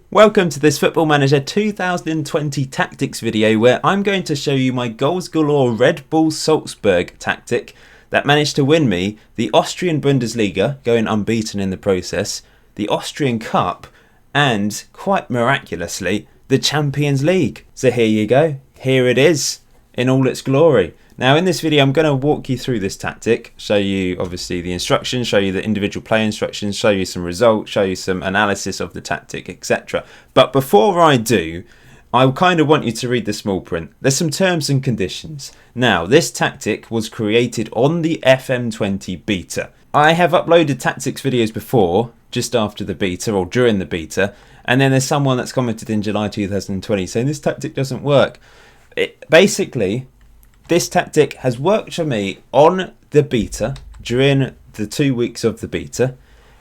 Welcome to this Football Manager 2020 tactics video where I'm going to show you my goals galore Red Bull Salzburg tactic that managed to win me the Austrian Bundesliga, going unbeaten in the process, the Austrian Cup, and, quite miraculously, the Champions League. So here you go, here it is, in all its glory. Now in this video I'm going to walk you through this tactic, show you obviously the instructions, show you the individual play instructions, show you some results, show you some analysis of the tactic, etc. But before I do, I kind of want you to read the small print. There's some terms and conditions. Now this tactic was created on the FM20 beta. I have uploaded tactics videos before, just after the beta or during the beta, and then there's someone that's commented in July 2020 saying this tactic doesn't work. Basically, this tactic has worked for me on the beta during the 2 weeks of the beta.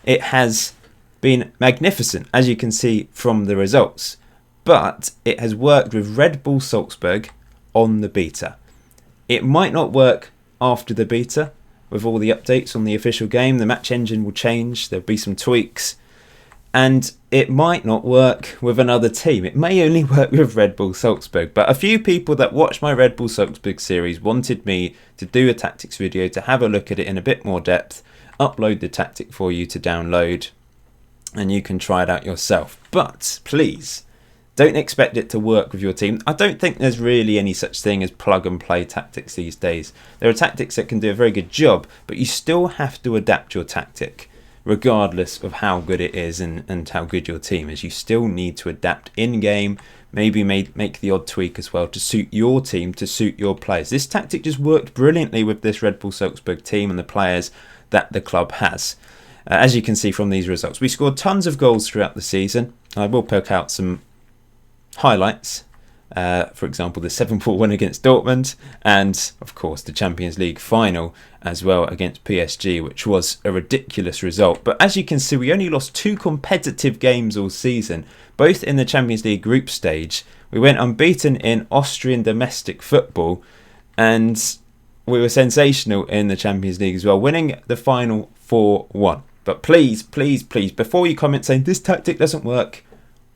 It has been magnificent, as you can see from the results. But it has worked with Red Bull Salzburg on the beta. It might not work after the beta with all the updates on the official game. The match engine will change, there'll be some tweaks. And it might not work with another team. It may only work with Red Bull Salzburg. But a few people that watch my Red Bull Salzburg series wanted me to do a tactics video to have a look at it in a bit more depth, upload the tactic for you to download, and you can try it out yourself. But please, don't expect it to work with your team. I don't think there's really any such thing as plug and play tactics these days. There are tactics that can do a very good job, but you still have to adapt your tactic. Regardless of how good it is and how good your team is, you still need to adapt in-game, maybe make the odd tweak as well to suit your team, to suit your players. This tactic just worked brilliantly with this Red Bull Salzburg team and the players that the club has. As you can see from these results, we scored tons of goals throughout the season. I will poke out some highlights. For example, the 7-4 win against Dortmund, and of course the Champions League final as well against PSG, which was a ridiculous result. But as you can see, we only lost 2 competitive games all season, both in the Champions League group stage. We went unbeaten in Austrian domestic football, and we were sensational in the Champions League as well, winning the final 4-1. But please, please, please, before you comment saying this tactic doesn't work,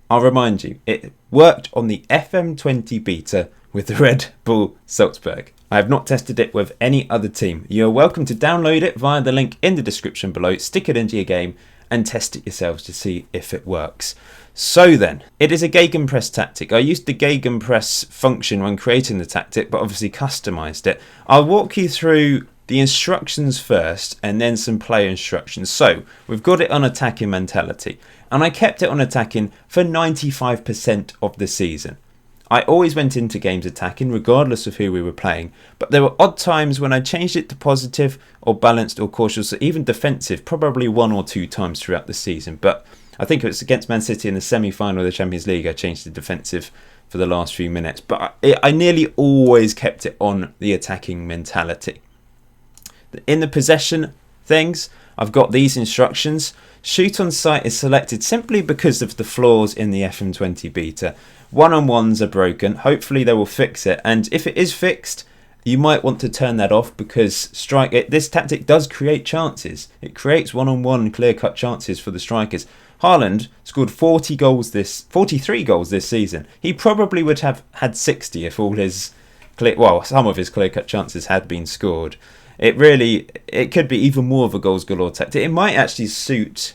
I'll remind you, it worked on the FM20 beta with the Red Bull Salzburg. I have not tested it with any other team. You are welcome to download it via the link in the description below, stick it into your game and test it yourselves to see if it works. So then, it is a gegenpress tactic. I used the gegenpress function when creating the tactic, but obviously customized it. I'll walk you through the instructions first and then some play instructions. So we've got it on attacking mentality, and I kept it on attacking for 95% of the season. I always went into games attacking regardless of who we were playing, but there were odd times when I changed it to positive or balanced or cautious or even defensive, probably 1 or 2 times throughout the season. But I think it was against Man City in the semi-final of the Champions League I changed to defensive for the last few minutes, but I nearly always kept it on the attacking mentality. In the possession things, I've got these instructions. Shoot on sight is selected simply because of the flaws in the FM20 beta. One-on-ones are broken. Hopefully they will fix it. And if it is fixed, you might want to turn that off because this tactic does create chances. It creates one-on-one clear-cut chances for the strikers. Haaland scored 43 goals this season. He probably would have had 60 if all his some of his clear-cut chances had been scored. It could be even more of a goals galore tactic. It might actually suit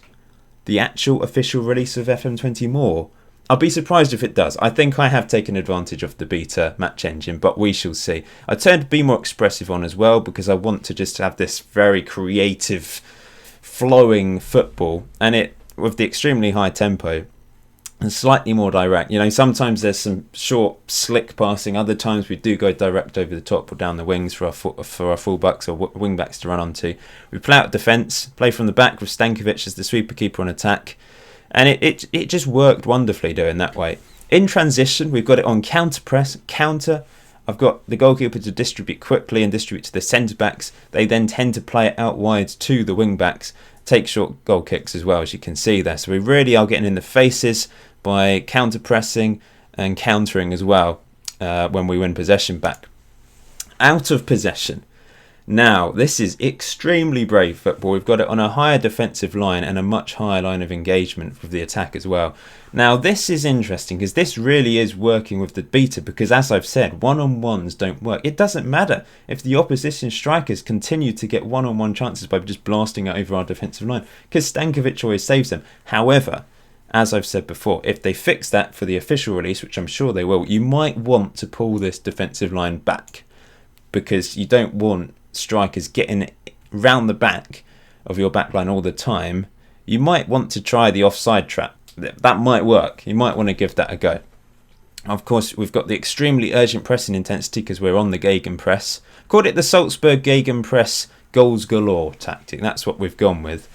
the actual official release of FM20 more. I'll be surprised if it does. I think I have taken advantage of the beta match engine, but we shall see. I turned Be More Expressive on as well because I want to just have this very creative, flowing football, and it with the extremely high tempo and slightly more direct. You know, sometimes there's some short, slick passing. Other times we do go direct over the top or down the wings for our fullbacks or wing backs to run onto. We play out defence, play from the back with Stankovic as the sweeper keeper on attack. And it just worked wonderfully doing that way. In transition, we've got it on counter press, counter. I've got the goalkeeper to distribute quickly and distribute to the centre backs. They then tend to play it out wide to the wing backs, take short goal kicks as well, as you can see there. So we really are getting in the faces by counter pressing and countering as well when we win possession back. Out of possession. Now, this is extremely brave football. We've got it on a higher defensive line and a much higher line of engagement with the attack as well. Now, this is interesting because this really is working with the beta because, as I've said, one-on-ones don't work. It doesn't matter if the opposition strikers continue to get one-on-one chances by just blasting it over our defensive line because Stankovic always saves them. However, as I've said before, if they fix that for the official release, which I'm sure they will, you might want to pull this defensive line back because you don't want strikers getting round the back of your back line all the time. You might want to try the offside trap. That might work. You might want to give that a go. Of course, we've got the extremely urgent pressing intensity because we're on the gegenpress. Called it the Salzburg gegenpress goals galore tactic. That's what we've gone with.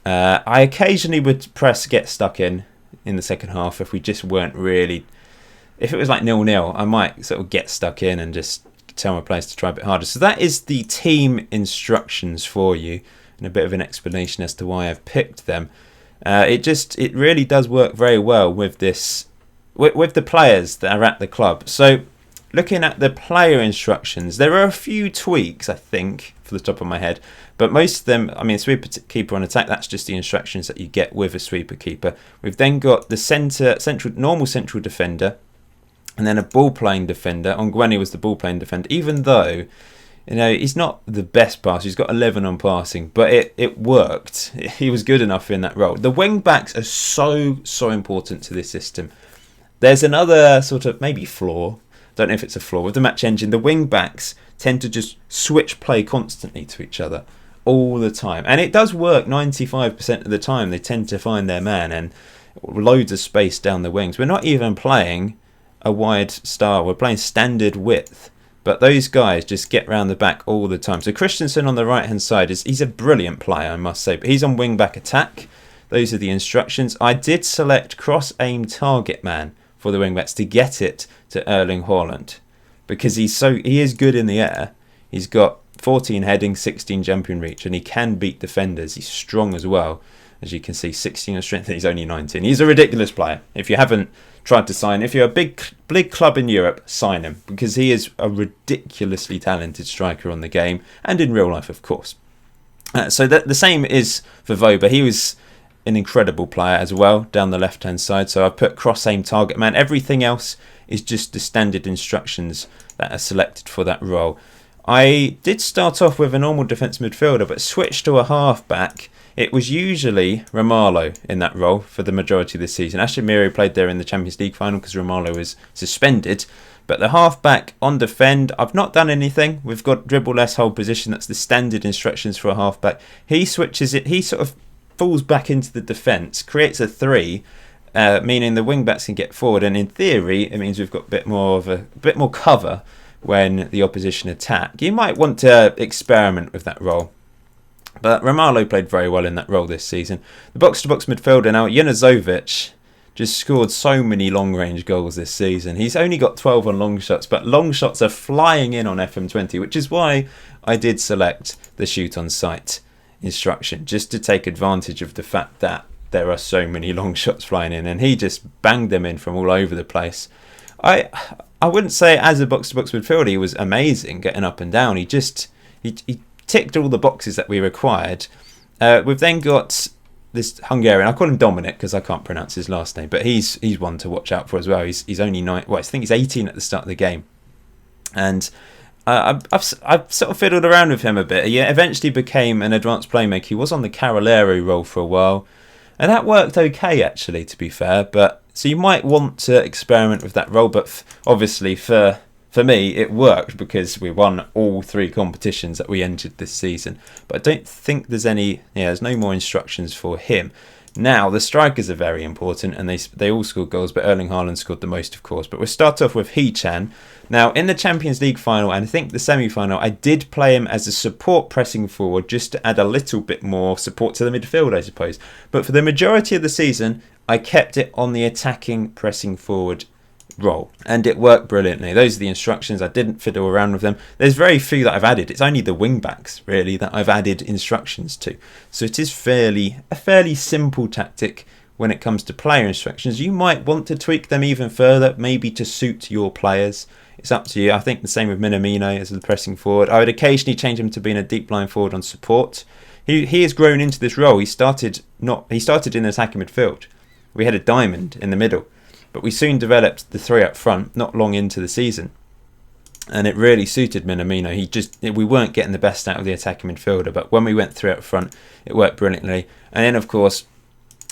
I occasionally would press get stuck in the second half if we just weren't really... If it was like 0-0, I might sort of get stuck in and just tell my players to try a bit harder. So that is the team instructions for you and a bit of an explanation as to why I've picked them. It really does work very well with this with the players that are at the club. So looking at the player instructions, there are a few tweaks, I think, for the top of my head, but most of them, I mean, sweeper keeper on attack, that's just the instructions that you get with a sweeper keeper. We've then got the normal central defender, and then a ball-playing defender. Ongwene was the ball-playing defender, even though, you know, he's not the best passer. He's got 11 on passing, but it worked. He was good enough in that role. The wing-backs are so important to this system. There's another sort of maybe flaw. Don't know if it's a flaw. With the match engine, the wing-backs tend to just switch play constantly to each other all the time. And it does work 95% of the time. They tend to find their man and loads of space down the wings. We're not even playing a wide style. We're playing standard width, but those guys just get round the back all the time. So Christensen on the right hand side he's a brilliant player, I must say, but he's on wing back attack. Those are the instructions. I did select cross aim target man for the wing backs to get it to Erling Haaland because he is good in the air. He's got 14 heading, 16 jumping reach, and he can beat defenders. He's strong as well. As you can see, 16 on strength, and he's only 19. He's a ridiculous player. If you haven't tried to sign, if you're a big club in Europe, sign him because he is a ridiculously talented striker on the game and in real life, of course. So the same is for Voba. He was an incredible player as well down the left-hand side. So I've put cross-aim target man. Everything else is just the standard instructions that are selected for that role. I did start off with a normal defence midfielder, but switched to a half-back. It was usually Romalo in that role for the majority of the season. Ashton Miro played there in the Champions League final because Romalo was suspended. But the half-back on defend, I've not done anything. We've got dribble less hold position. That's the standard instructions for a half-back. He switches it. He sort of falls back into the defence, creates a 3, meaning the wing-backs can get forward. And in theory, it means we've got a bit more cover when the opposition attack. You might want to experiment with that role. But Romalo played very well in that role this season. The box-to-box midfielder now, Janazovic, just scored so many long-range goals this season. He's only got 12 on long shots, but long shots are flying in on FM20, which is why I did select the shoot on sight instruction, just to take advantage of the fact that there are so many long shots flying in, and he just banged them in from all over the place. I wouldn't say as a box-to-box midfielder he was amazing getting up and down. He ticked all the boxes that we required. We've then got this Hungarian. I call him Dominic because I can't pronounce his last name, but he's one to watch out for as well. He's only 9. Well, I think he's 18 at the start of the game, and I've sort of fiddled around with him a bit. He eventually became an advanced playmaker. He was on the Carolero role for a while, and that worked okay actually, to be fair. But so you might want to experiment with that role, but obviously for me it worked because we won all 3 competitions that we entered this season. But I don't think there's no more instructions for him. Now, the strikers are very important, and they all scored goals, but Erling Haaland scored the most, of course. But we'll start off with Hee-chan. Now, in the Champions League final, and I think the semi-final, I did play him as a support pressing forward, just to add a little bit more support to the midfield, I suppose. But for the majority of the season, I kept it on the attacking pressing forward role, and it worked brilliantly. Those are the instructions. I didn't fiddle around with them. There's very few that I've added. It's only the wing backs really that I've added instructions to, so it is a fairly simple tactic when it comes to player instructions. You might want to tweak them even further, maybe to suit your players. It's up to you. I think the same with Minamino as the pressing forward. I would occasionally change him to being a deep line forward on support. He has grown into this role. He started in attacking midfield. We had a diamond in the middle, but we soon developed the three up front not long into the season, and it really suited Minamino. We weren't getting the best out of the attacking midfielder, but when we went three up front, it worked brilliantly. And then, of course,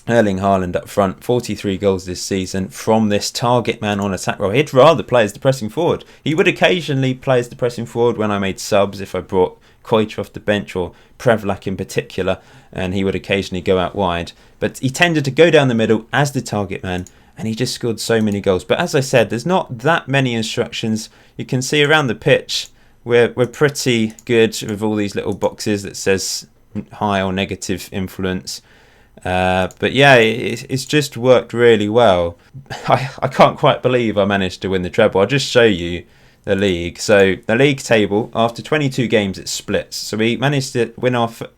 Erling Haaland up front, 43 goals this season from this target man on attack role. He'd rather play as the pressing forward. He would occasionally play as the pressing forward when I made subs, if I brought Koic off the bench or Prevlak in particular, and he would occasionally go out wide. But he tended to go down the middle as the target man, and he just scored so many goals. But as I said, there's not that many instructions. You can see around the pitch, we're pretty good with all these little boxes that says high or negative influence. But yeah, it's just worked really well. I can't quite believe I managed to win the treble. I'll just show you the league. So the league table, after 22 games, it splits. So we managed to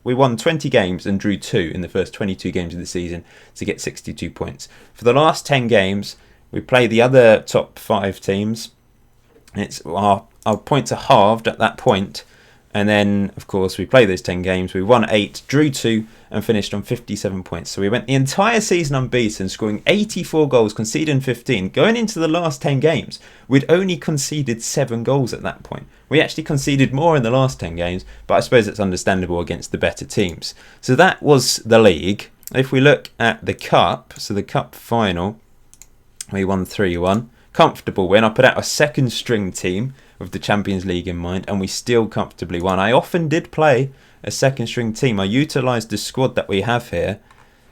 we won 20 games and drew 2 in the first 22 games of the season to get 62 points. For the last 10 games, we play the other top 5 teams. It's our points are halved at that point. And then, of course, we played those 10 games. We won 8, drew 2, and finished on 57 points. So we went the entire season unbeaten, scoring 84 goals, conceding 15. Going into the last 10 games, we'd only conceded 7 goals at that point. We actually conceded more in the last 10 games, but I suppose it's understandable against the better teams. So that was the league. If we look at the cup, so the cup final, we won 3-1. Comfortable win. I put out a second string team with the Champions League in mind, and we still comfortably won. I often did play a second string team. I utilised the squad that we have here.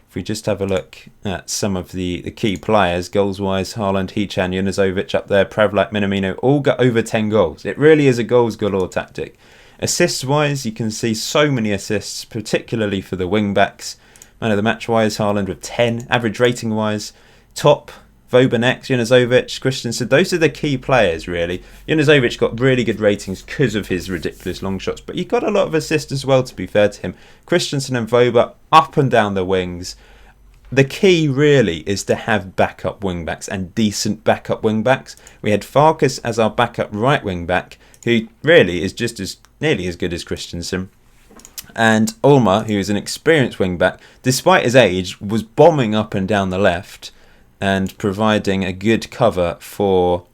If we just have a look at some of the key players, goals wise, Haaland, Hichan, Junuzovic up there, Prevlak, Minamino, all got over 10 goals. It really is a goals galore tactic. Assists wise, you can see so many assists, particularly for the wing backs. Man of the match wise, Haaland with 10. Average rating wise, top. Vobanek, Junuzovic, Christensen, those are the key players really. Junuzovic got really good ratings because of his ridiculous long shots, but he got a lot of assists as well, to be fair to him. Christensen and Voba up and down the wings. The key really is to have backup wing backs and decent backup wing backs. We had Farkas as our backup right wing back, who really is just nearly as good as Christensen. And Ulmer, who is an experienced wing back, despite his age, was bombing up and down the left and providing a good cover for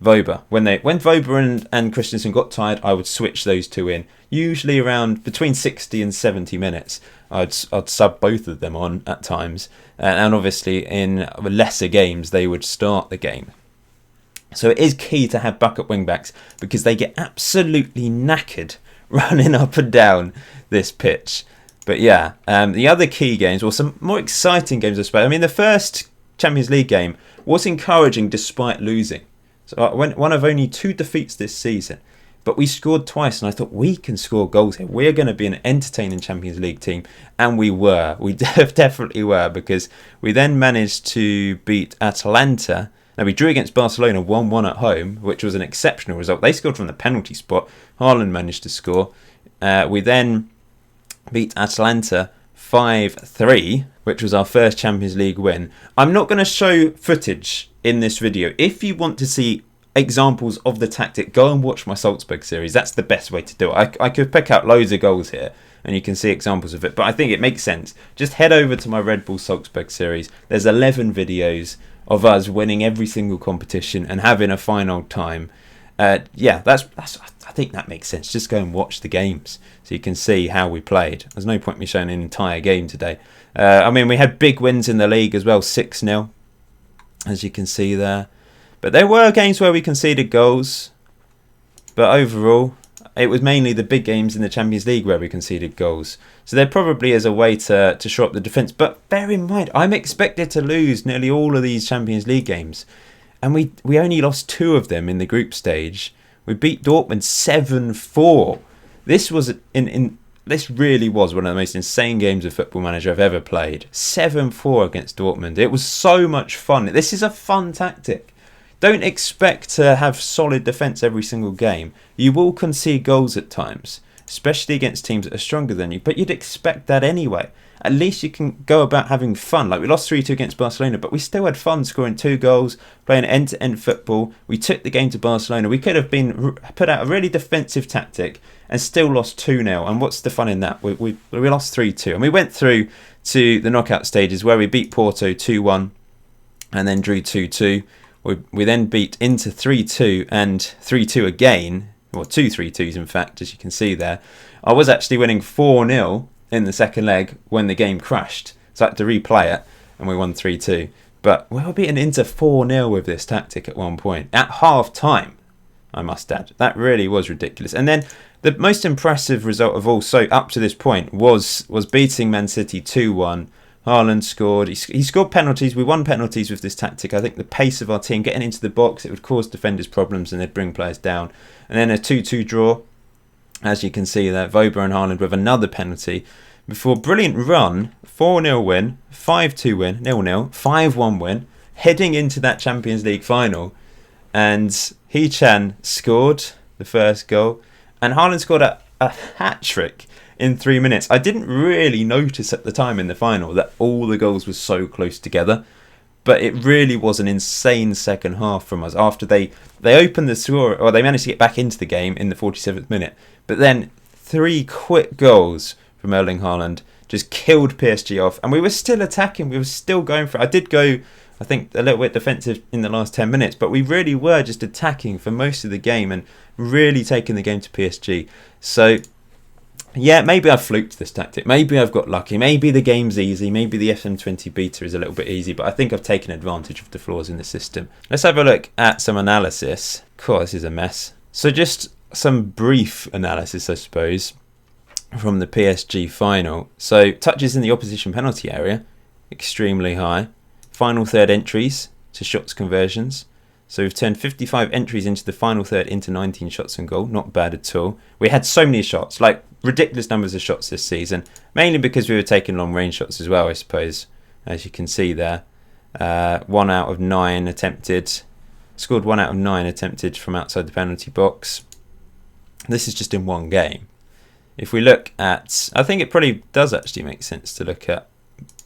Voba. When Voba and Christensen got tired, I would switch those two in. Usually around between 60 and 70 minutes, I'd sub both of them on at times. And obviously in lesser games, they would start the game. So it is key to have backup wing backs because they get absolutely knackered running up and down this pitch. But yeah, the other key games, or some more exciting games I suppose. I mean, the first Champions League game was encouraging despite losing. So I went one of only 2 defeats this season, but we scored twice, and I thought we can score goals here. We're going to be an entertaining Champions League team, and we were. We definitely were, because we then managed to beat Atalanta. Now, we drew against Barcelona 1-1 at home, which was an exceptional result. They scored from the penalty spot. Haaland managed to score. We then beat Atalanta 5-3, which was our first Champions League win. I'm not going to show footage in this video. If you want to see examples of the tactic, go and watch my Salzburg series. That's the best way to do it. I could pick out loads of goals here and you can see examples of it, but I think it makes sense. Just head over to my Red Bull Salzburg series. There's 11 videos of us winning every single competition and having a final time. Yeah, I think that makes sense. Just go and watch the games so you can see how we played. There's no point me showing an entire game today. I mean, we had big wins in the league as well, 6-0, as you can see there. But there were games where we conceded goals. But overall, it was mainly the big games in the Champions League where we conceded goals. So there probably is a way to shore up the defence. But bear in mind, I'm expected to lose nearly all of these Champions League games. And we only lost 2 of them in the group stage. We beat Dortmund 7-4. This really was one of the most insane games of Football Manager I've ever played. 7-4 against Dortmund. It was so much fun. This is a fun tactic. Don't expect to have solid defence every single game. You will concede goals at times, especially against teams that are stronger than you, but you'd expect that anyway. at least you can go about having fun. Like, we lost 3-2 against Barcelona, but we still had fun scoring 2 goals, playing end-to-end football. We took the game to Barcelona. We could have put out a really defensive tactic and still lost 2-0. And what's the fun in that? We lost 3-2. And we went through to the knockout stages where we beat Porto 2-1 and then drew 2-2. We then beat Inter 3-2 and 3-2 again, or 2 3-2s in fact, as you can see there. I was actually winning 4-0 in the second leg when the game crashed, so I had to replay it, and we won 3-2. But we were beaten Inter 4-0 with this tactic at one point, at half time, I must add. That really was ridiculous. And then the most impressive result of all, so up to this point, was beating Man City 2-1. Haaland scored. He scored penalties. We won penalties with this tactic. I think the pace of our team, getting into the box, it would cause defenders problems and they'd bring players down. And then a 2-2 draw, as you can see there. Voba and Haaland with another penalty. Before brilliant run, 4-0 win, 5-2 win, 0-0, 5-1 win, heading into that Champions League final. And Hee-chan scored the first goal. And Haaland scored a hat-trick in 3 minutes. I didn't really notice at the time in the final that all the goals were so close together, but it really was an insane second half from us. After they opened the score, or they managed to get back into the game in the 47th minute, but then 3 quick goals from Erling Haaland just killed PSG off, and we were still attacking. We were still going for it. I did go, I think, a little bit defensive in the last 10 minutes, but we really were just attacking for most of the game and really taking the game to PSG. So yeah, maybe I've fluked this tactic. Maybe I've got lucky. Maybe the game's easy. Maybe the FM20 beta is a little bit easy. But I think I've taken advantage of the flaws in the system. Let's have a look at some analysis. Cool, this is a mess. So just some brief analysis, I suppose, from the PSG final. So touches in the opposition penalty area, extremely high. Final third entries to shots conversions. So we've turned 55 entries into the final third into 19 shots on goal. Not bad at all. We had so many shots, like ridiculous numbers of shots this season, mainly because we were taking long range shots as well, I suppose, as you can see there. 1 out of 9 attempted. Scored 1 out of 9 attempted from outside the penalty box. This is just in one game. If we look at, I think it probably does actually make sense to look at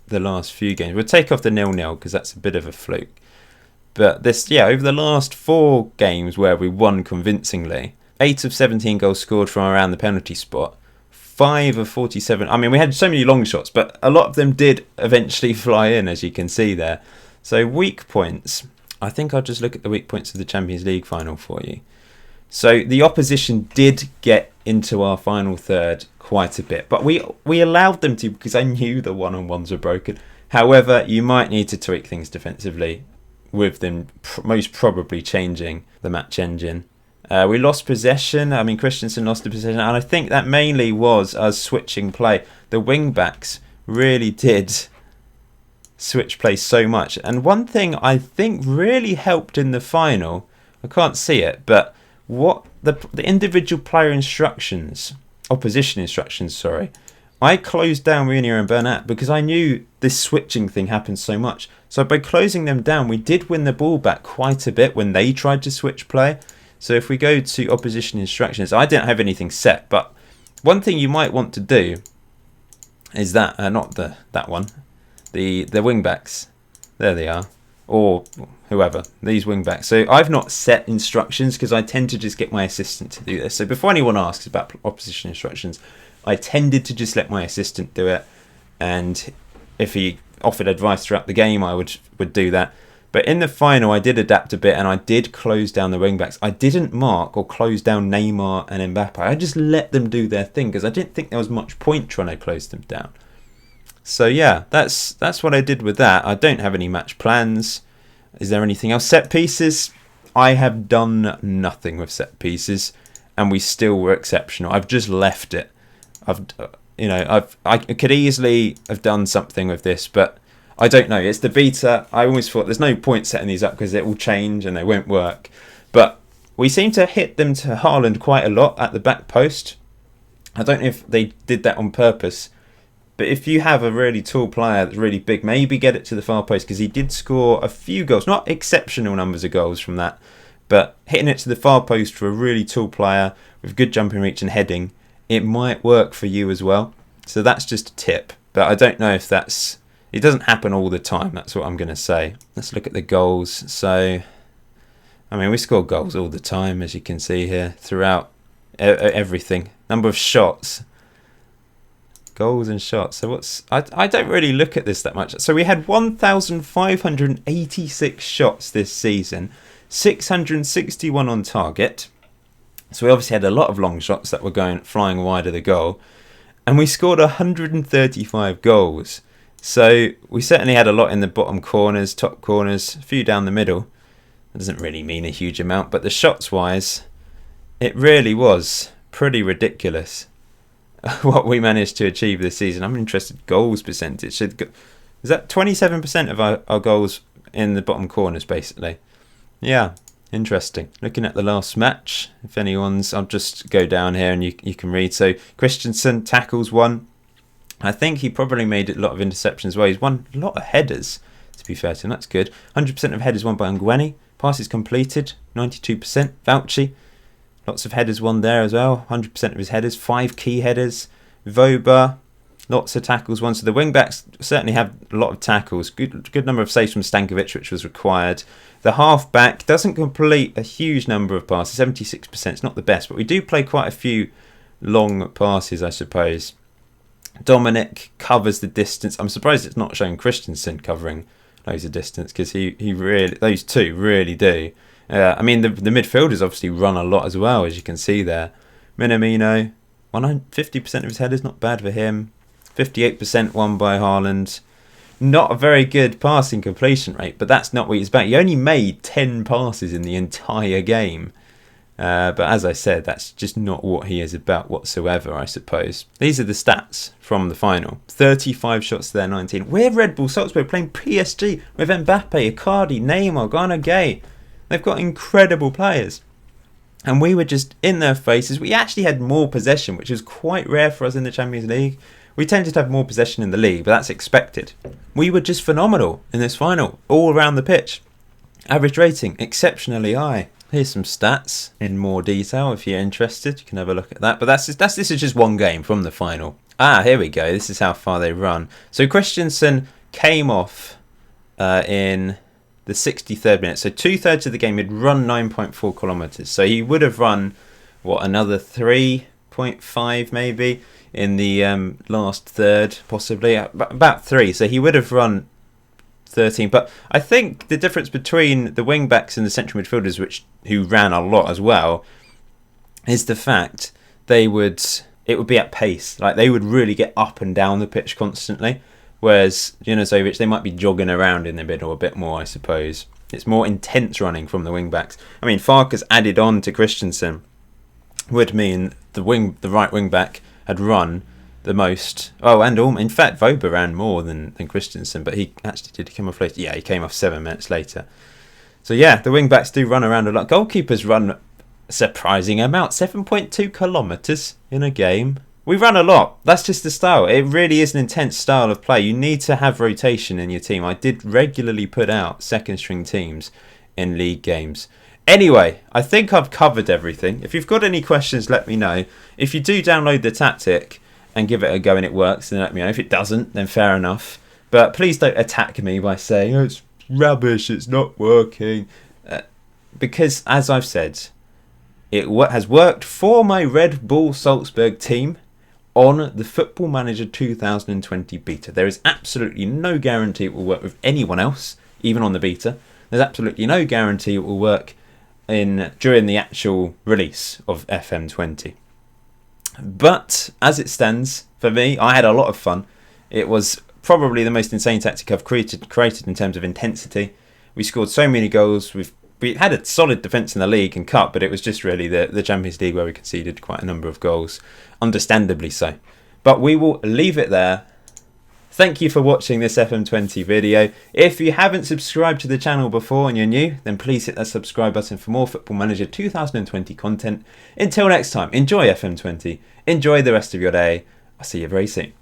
the last few games. We'll take off the 0-0 because that's a bit of a fluke. But this, yeah, over the last 4 games where we won convincingly, 8 of 17 goals scored from around the penalty spot, 5 of 47. I mean, we had so many long shots, but a lot of them did eventually fly in, as you can see there. So weak points. I think I'll just look at the weak points of the Champions League final for you. So the opposition did get into our final third quite a bit, but we allowed them to because I knew the one-on-ones were broken. However, you might need to tweak things defensively, with them most probably changing the match engine. We lost possession. I mean, Christensen lost the possession, and I think that mainly was us switching play. The wing-backs really did switch play so much. And one thing I think really helped in the final, I can't see it, but what the individual player instructions, opposition instructions, sorry, I closed down Rainier and Bernat because I knew this switching thing happened so much. So by closing them down, we did win the ball back quite a bit when they tried to switch play. So if we go to opposition instructions, I didn't have anything set, but one thing you might want to do is that, not that one, the wing backs. There they are, or whoever, these wing backs. So I've not set instructions because I tend to just get my assistant to do this. So before anyone asks about opposition instructions, I tended to just let my assistant do it, and if he offered advice throughout the game, I would do that. But in the final, I did adapt a bit, and I did close down the wing-backs. I didn't mark or close down Neymar and Mbappe. I just let them do their thing, because I didn't think there was much point trying to close them down. So yeah, that's what I did with that. I don't have any match plans. Is there anything else? Set pieces? I have done nothing with set pieces, and we still were exceptional. I've just left it. I could easily have done something with this, but I don't know. It's the beta. I always thought there's no point setting these up because it will change and they won't work. But we seem to hit them to Haaland quite a lot at the back post. I don't know if they did that on purpose, but if you have a really tall player that's really big, maybe get it to the far post, because he did score a few goals, not exceptional numbers of goals from that, but hitting it to the far post for a really tall player with good jumping reach and heading, it might work for you as well. So that's just a tip. but I don't know if it doesn't happen all the time. That's what I'm going to say. Let's look at the goals. So, I mean, we score goals all the time, as you can see here, throughout everything. Number of shots. Goals and shots. So I don't really look at this that much. So we had 1,586 shots this season, 661 on target. So we obviously had a lot of long shots that were flying wide of the goal, and we scored 135 goals. So we certainly had a lot in the bottom corners, top corners, a few down the middle. That doesn't really mean a huge amount, but the shots wise, it really was pretty ridiculous what we managed to achieve this season. I'm interested, goals percentage. Is that 27% of our goals in the bottom corners, basically? Yeah, interesting. Looking at the last match, if anyone's... I'll just go down here and you can read. So, Christensen tackles 1. I think he probably made a lot of interceptions as well. He's won a lot of headers, to be fair to him. That's good. 100% of headers won by Ngueni. Passes completed, 92%. Vauci. Lots of headers won there as well. 100% of his headers. 5 key headers. Voba. Lots of tackles won. So the wing-backs certainly have a lot of tackles. Good number of saves from Stankovic, which was required. The half-back doesn't complete a huge number of passes. 76%. It's not the best. But we do play quite a few long passes, I suppose. Dominic covers the distance. I'm surprised it's not showing Christensen covering loads of distance, because he really... Those two really do. I mean, the midfielders obviously run a lot as well, as you can see there. Minamino, 50% of his headers, not bad for him. 58% won by Haaland. Not a very good passing completion rate, but that's not what he's about. He only made 10 passes in the entire game. But as I said, that's just not what he is about whatsoever, I suppose. These are the stats from the final. 35 shots to their 19. We're Red Bull Salzburg playing PSG with Mbappe, Icardi, Neymar, Gana Gay. They've got incredible players. And we were just in their faces. We actually had more possession, which is quite rare for us in the Champions League. We tended to have more possession in the league, but that's expected. We were just phenomenal in this final, all around the pitch. Average rating, exceptionally high. Here's some stats in more detail if you're interested. You can have a look at that. But this is just one game from the final. Here we go. This is how far they run. So Christensen came off in the 63rd minute. So 2/3 of the game he'd run 9.4 kilometres. So he would have run, another 3.5 maybe in the last third, possibly. About 3. So he would have run 13. But I think the difference between the wing backs and the central midfielders, who ran a lot as well, is the fact it would be at pace. Like, they would really get up and down the pitch constantly. Whereas Junuzovic, they might be jogging around in the middle a bit more, I suppose. It's more intense running from the wing backs. I mean, Farkas added on to Christensen would mean the right wing back had run the most. In fact, Voba ran more than Christensen, but he actually did come off later. Yeah, he came off 7 minutes later. So yeah, the wing backs do run around a lot. Goalkeepers run a surprising amount, 7.2 kilometres in a game. We run a lot. That's just the style. It really is an intense style of play. You need to have rotation in your team. I did regularly put out second string teams in league games. Anyway, I think I've covered everything. If you've got any questions, let me know. If you do download the tactic and give it a go and it works, then let me know. If it doesn't, then fair enough. But please don't attack me by saying, it's rubbish, it's not working. Because, as I've said, it has worked for my Red Bull Salzburg team on the Football Manager 2020 beta. There is absolutely no guarantee it will work with anyone else, even on the beta. There's absolutely no guarantee it will work during the actual release of FM20. But as it stands, for me, I had a lot of fun. It was probably the most insane tactic I've created in terms of intensity. We scored so many goals. We had a solid defence in the league and cup, but it was just really the Champions League where we conceded quite a number of goals, understandably so. But we will leave it there. Thank you for watching this FM20 video. If you haven't subscribed to the channel before and you're new, then please hit that subscribe button for more Football Manager 2020 content. Until next time, enjoy FM20. Enjoy the rest of your day. I'll see you very soon.